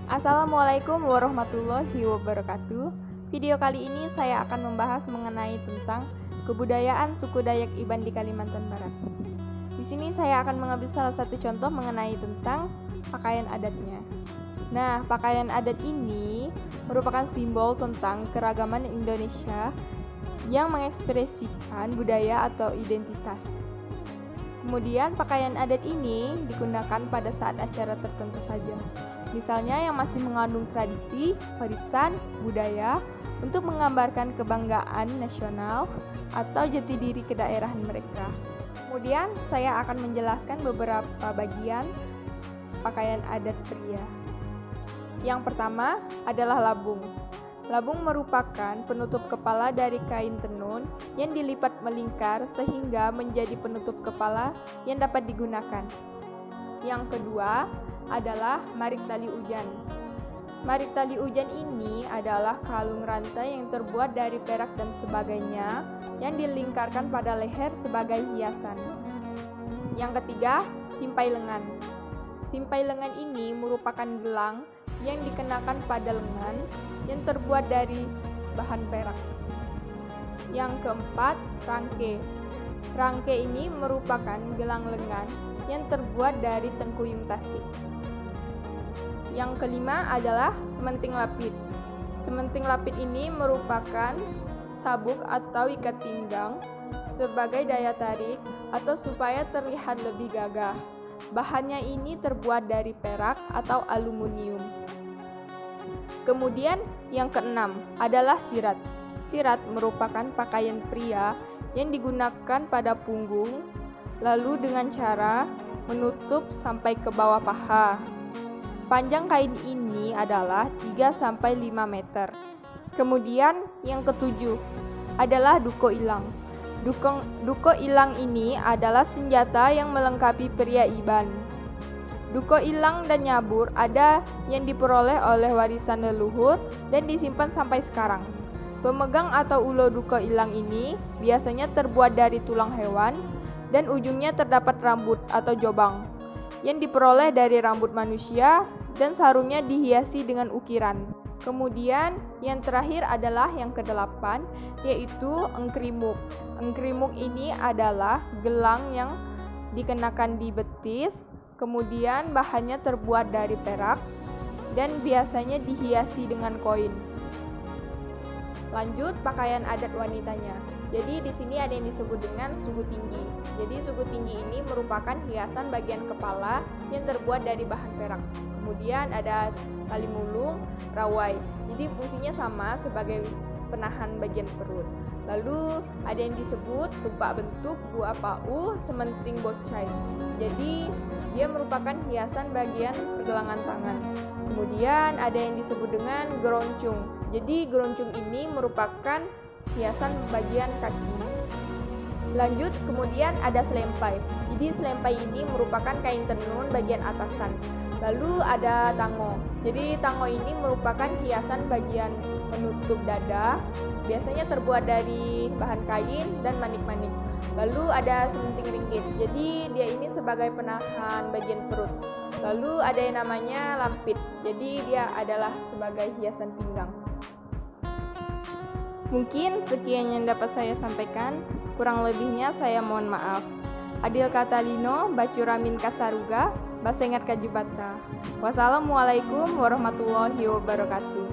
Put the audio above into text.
Assalamualaikum warahmatullahi wabarakatuh. Video kali ini saya akan membahas mengenai tentang kebudayaan suku Dayak Iban di Kalimantan Barat. Di sini saya akan mengambil salah satu contoh mengenai tentang pakaian adatnya. Nah, pakaian adat ini merupakan simbol tentang keragaman Indonesia yang mengekspresikan budaya atau identitas. Kemudian pakaian adat ini digunakan pada saat acara tertentu saja. Misalnya yang masih mengandung tradisi, warisan, budaya untuk menggambarkan kebanggaan nasional atau jati diri kedaerahan mereka. Kemudian saya akan menjelaskan beberapa bagian pakaian adat pria. Yang pertama adalah labung. Labung merupakan penutup kepala dari kain tenun yang dilipat melingkar sehingga menjadi penutup kepala yang dapat digunakan. Yang kedua adalah marik tali ujan. Marik tali ujan ini adalah kalung rantai yang terbuat dari perak dan sebagainya yang dilingkarkan pada leher sebagai hiasan. Yang ketiga, simpai lengan. Simpai lengan ini merupakan gelang yang dikenakan pada lengan yang terbuat dari bahan perak. Yang keempat, rangke. Rangke ini merupakan gelang lengan yang terbuat dari tengkuyung tasik. Yang kelima adalah sementing lapit. Sementing lapit ini merupakan sabuk atau ikat pinggang sebagai daya tarik atau supaya terlihat lebih gagah. Bahannya ini terbuat dari perak atau aluminium. Kemudian yang keenam adalah sirat. Sirat merupakan pakaian pria yang digunakan pada punggung, lalu dengan cara menutup sampai ke bawah paha. Panjang kain ini adalah 3-5 meter. Kemudian yang ketujuh adalah duko ilang. Duko ilang ini adalah senjata yang melengkapi pria Iban. Duko ilang dan nyabur ada yang diperoleh oleh warisan leluhur dan disimpan sampai sekarang. Pemegang atau ulo duko ilang ini biasanya terbuat dari tulang hewan dan ujungnya terdapat rambut atau jobang yang diperoleh dari rambut manusia dan sarungnya dihiasi dengan ukiran. Kemudian yang terakhir adalah yang kedelapan, yaitu engkrimuk. Engkrimuk ini adalah gelang yang dikenakan di betis, kemudian bahannya terbuat dari perak dan biasanya dihiasi dengan koin. Lanjut pakaian adat wanitanya. Jadi di sini ada yang disebut dengan sugu tinggi. Jadi sugu tinggi ini merupakan hiasan bagian kepala yang terbuat dari bahan perak. Kemudian ada tali mulung, rawai. Jadi fungsinya sama sebagai penahan bagian perut. Lalu ada yang disebut tumpak bentuk, buah pau, sementing bocai. Jadi dia merupakan hiasan bagian pergelangan tangan. Kemudian ada yang disebut dengan geroncung. Jadi geroncung ini merupakan hiasan bagian kaki. Lanjut, kemudian ada selempai. Jadi selempai ini merupakan kain tenun bagian atasan. Lalu ada tango. Jadi tango ini merupakan hiasan bagian penutup dada. Biasanya terbuat dari bahan kain dan manik-manik. Lalu ada sementing ringgit. Jadi dia ini sebagai penahan bagian perut. Lalu ada yang namanya lampit. Jadi dia adalah sebagai hiasan pinggang. Mungkin sekian yang dapat saya sampaikan, kurang lebihnya saya mohon maaf. Adil Katalino, Bacuramin Kasaruga, Basengat Kajubata. Wassalamualaikum warahmatullahi wabarakatuh.